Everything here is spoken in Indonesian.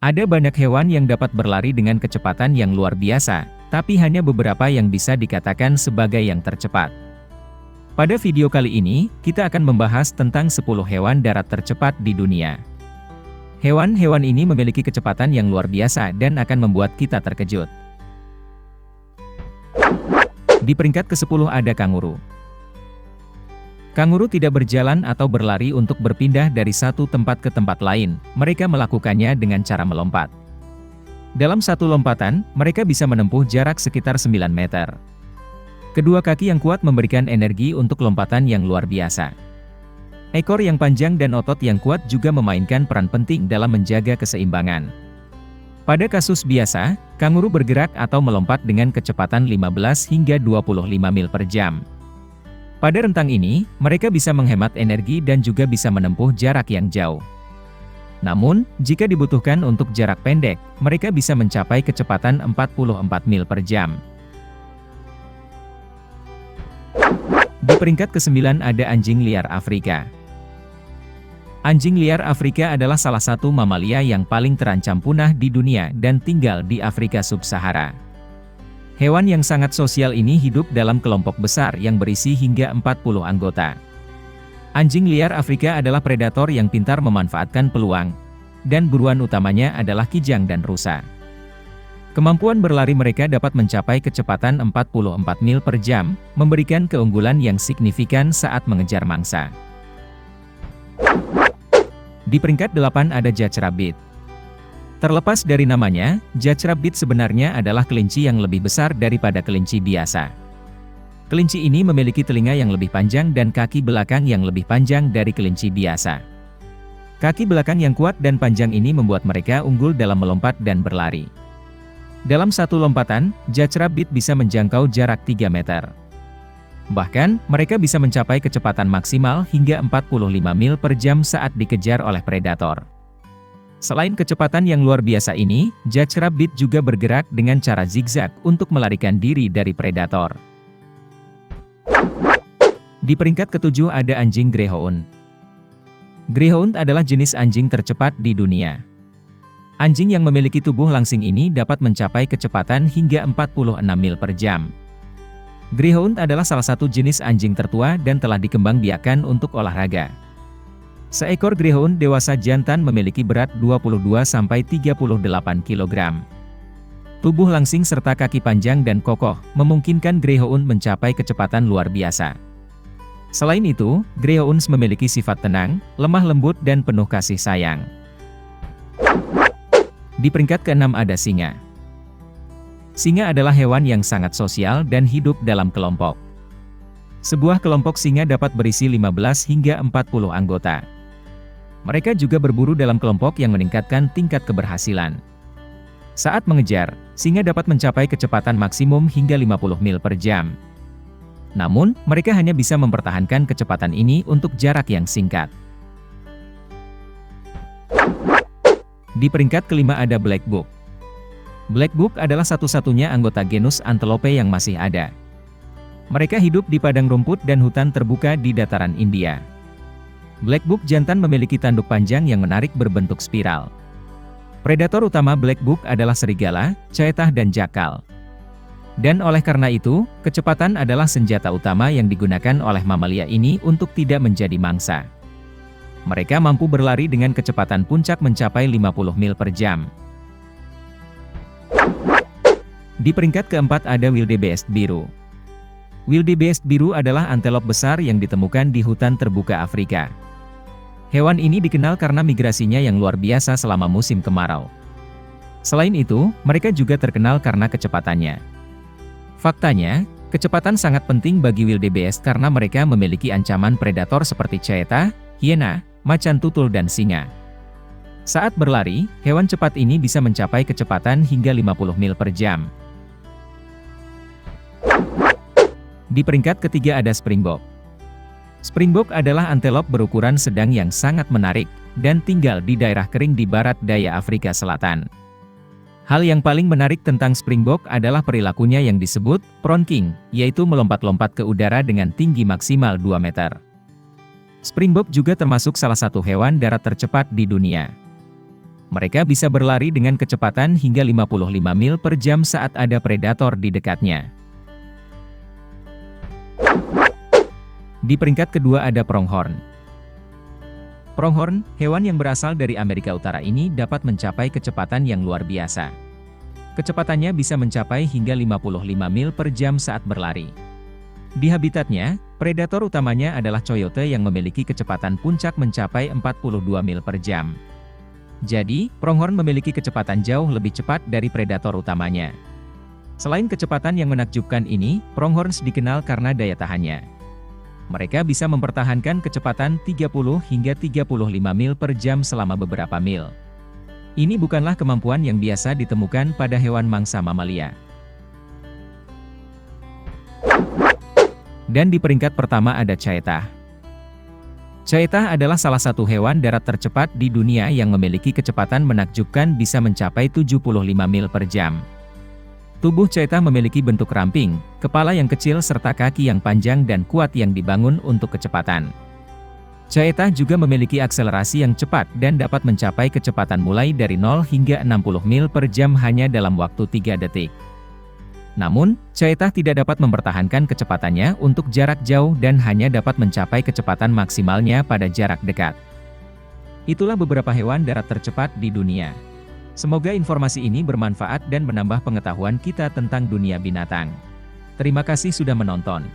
Ada banyak hewan yang dapat berlari dengan kecepatan yang luar biasa, tapi hanya beberapa yang bisa dikatakan sebagai yang tercepat. Pada video kali ini, kita akan membahas tentang 10 hewan darat tercepat di dunia. Hewan-hewan ini memiliki kecepatan yang luar biasa dan akan membuat kita terkejut. Di peringkat ke-10 ada kanguru. Kanguru tidak berjalan atau berlari untuk berpindah dari satu tempat ke tempat lain, mereka melakukannya dengan cara melompat. Dalam satu lompatan, mereka bisa menempuh jarak sekitar 9 meter. Kedua kaki yang kuat memberikan energi untuk lompatan yang luar biasa. Ekor yang panjang dan otot yang kuat juga memainkan peran penting dalam menjaga keseimbangan. Pada kasus biasa, kanguru bergerak atau melompat dengan kecepatan 15 hingga 25 mil per jam. Pada rentang ini, mereka bisa menghemat energi dan juga bisa menempuh jarak yang jauh. Namun, jika dibutuhkan untuk jarak pendek, mereka bisa mencapai kecepatan 44 mil per jam. Di peringkat ke-9 ada anjing liar Afrika. Anjing liar Afrika adalah salah satu mamalia yang paling terancam punah di dunia dan tinggal di Afrika Sub-Sahara. Hewan yang sangat sosial ini hidup dalam kelompok besar yang berisi hingga 40 anggota. Anjing liar Afrika adalah predator yang pintar memanfaatkan peluang, dan buruan utamanya adalah kijang dan rusa. Kemampuan berlari mereka dapat mencapai kecepatan 44 mil per jam, memberikan keunggulan yang signifikan saat mengejar mangsa. Di peringkat 8 ada Dutch Rabbit. Terlepas dari namanya, Dutch Rabbit sebenarnya adalah kelinci yang lebih besar daripada kelinci biasa. Kelinci ini memiliki telinga yang lebih panjang dan kaki belakang yang lebih panjang dari kelinci biasa. Kaki belakang yang kuat dan panjang ini membuat mereka unggul dalam melompat dan berlari. Dalam satu lompatan, Dutch Rabbit bisa menjangkau jarak 3 meter. Bahkan, mereka bisa mencapai kecepatan maksimal hingga 45 mil per jam saat dikejar oleh predator. Selain kecepatan yang luar biasa ini, Dutch Rabbit juga bergerak dengan cara zigzag untuk melarikan diri dari predator. Di peringkat ke-7 ada anjing Greyhound. Greyhound adalah jenis anjing tercepat di dunia. Anjing yang memiliki tubuh langsing ini dapat mencapai kecepatan hingga 46 mil per jam. Greyhound adalah salah satu jenis anjing tertua dan telah dikembangbiakkan untuk olahraga. Seekor Greyhound dewasa jantan memiliki berat 22-38 kg. Tubuh langsing serta kaki panjang dan kokoh, memungkinkan Greyhound mencapai kecepatan luar biasa. Selain itu, Greyhounds memiliki sifat tenang, lemah lembut dan penuh kasih sayang. Di peringkat ke-6 ada singa. Singa adalah hewan yang sangat sosial dan hidup dalam kelompok. Sebuah kelompok singa dapat berisi 15 hingga 40 anggota. Mereka juga berburu dalam kelompok yang meningkatkan tingkat keberhasilan. Saat mengejar, singa dapat mencapai kecepatan maksimum hingga 50 mil per jam. Namun, mereka hanya bisa mempertahankan kecepatan ini untuk jarak yang singkat. Di peringkat ke-5 ada Black Buck. Black Buck adalah satu-satunya anggota genus antelope yang masih ada. Mereka hidup di padang rumput dan hutan terbuka di dataran India. Black Buck jantan memiliki tanduk panjang yang menarik berbentuk spiral. Predator utama Black Buck adalah serigala, caetah dan jakal. Dan oleh karena itu, kecepatan adalah senjata utama yang digunakan oleh mamalia ini untuk tidak menjadi mangsa. Mereka mampu berlari dengan kecepatan puncak mencapai 50 mil per jam. Di peringkat ke-4 ada Wildebeest biru. Wildebeest biru adalah antelop besar yang ditemukan di hutan terbuka Afrika. Hewan ini dikenal karena migrasinya yang luar biasa selama musim kemarau. Selain itu, mereka juga terkenal karena kecepatannya. Faktanya, kecepatan sangat penting bagi wildebeest karena mereka memiliki ancaman predator seperti caetah, hiena, macan tutul dan singa. Saat berlari, hewan cepat ini bisa mencapai kecepatan hingga 50 mil per jam. Di peringkat ketiga ada Springbok. Springbok adalah antelop berukuran sedang yang sangat menarik, dan tinggal di daerah kering di barat daya Afrika Selatan. Hal yang paling menarik tentang Springbok adalah perilakunya yang disebut pronking, yaitu melompat-lompat ke udara dengan tinggi maksimal 2 meter. Springbok juga termasuk salah satu hewan darat tercepat di dunia. Mereka bisa berlari dengan kecepatan hingga 55 mil per jam saat ada predator di dekatnya. Di peringkat kedua ada pronghorn. Pronghorn, hewan yang berasal dari Amerika Utara ini dapat mencapai kecepatan yang luar biasa. Kecepatannya bisa mencapai hingga 55 mil per jam saat berlari. Di habitatnya, predator utamanya adalah coyote yang memiliki kecepatan puncak mencapai 42 mil per jam. Jadi, pronghorn memiliki kecepatan jauh lebih cepat dari predator utamanya. Selain kecepatan yang menakjubkan ini, pronghorns dikenal karena daya tahannya. Mereka bisa mempertahankan kecepatan 30 hingga 35 mil per jam selama beberapa mil. Ini bukanlah kemampuan yang biasa ditemukan pada hewan mangsa mamalia. Dan di peringkat pertama ada chaetah. Chaetah adalah salah satu hewan darat tercepat di dunia yang memiliki kecepatan menakjubkan bisa mencapai 75 mil per jam. Tubuh chaetah memiliki bentuk ramping, kepala yang kecil serta kaki yang panjang dan kuat yang dibangun untuk kecepatan. Chaetah juga memiliki akselerasi yang cepat dan dapat mencapai kecepatan mulai dari 0 hingga 60 mil per jam hanya dalam waktu 3 detik. Namun, chaetah tidak dapat mempertahankan kecepatannya untuk jarak jauh dan hanya dapat mencapai kecepatan maksimalnya pada jarak dekat. Itulah beberapa hewan darat tercepat di dunia. Semoga informasi ini bermanfaat dan menambah pengetahuan kita tentang dunia binatang. Terima kasih sudah menonton.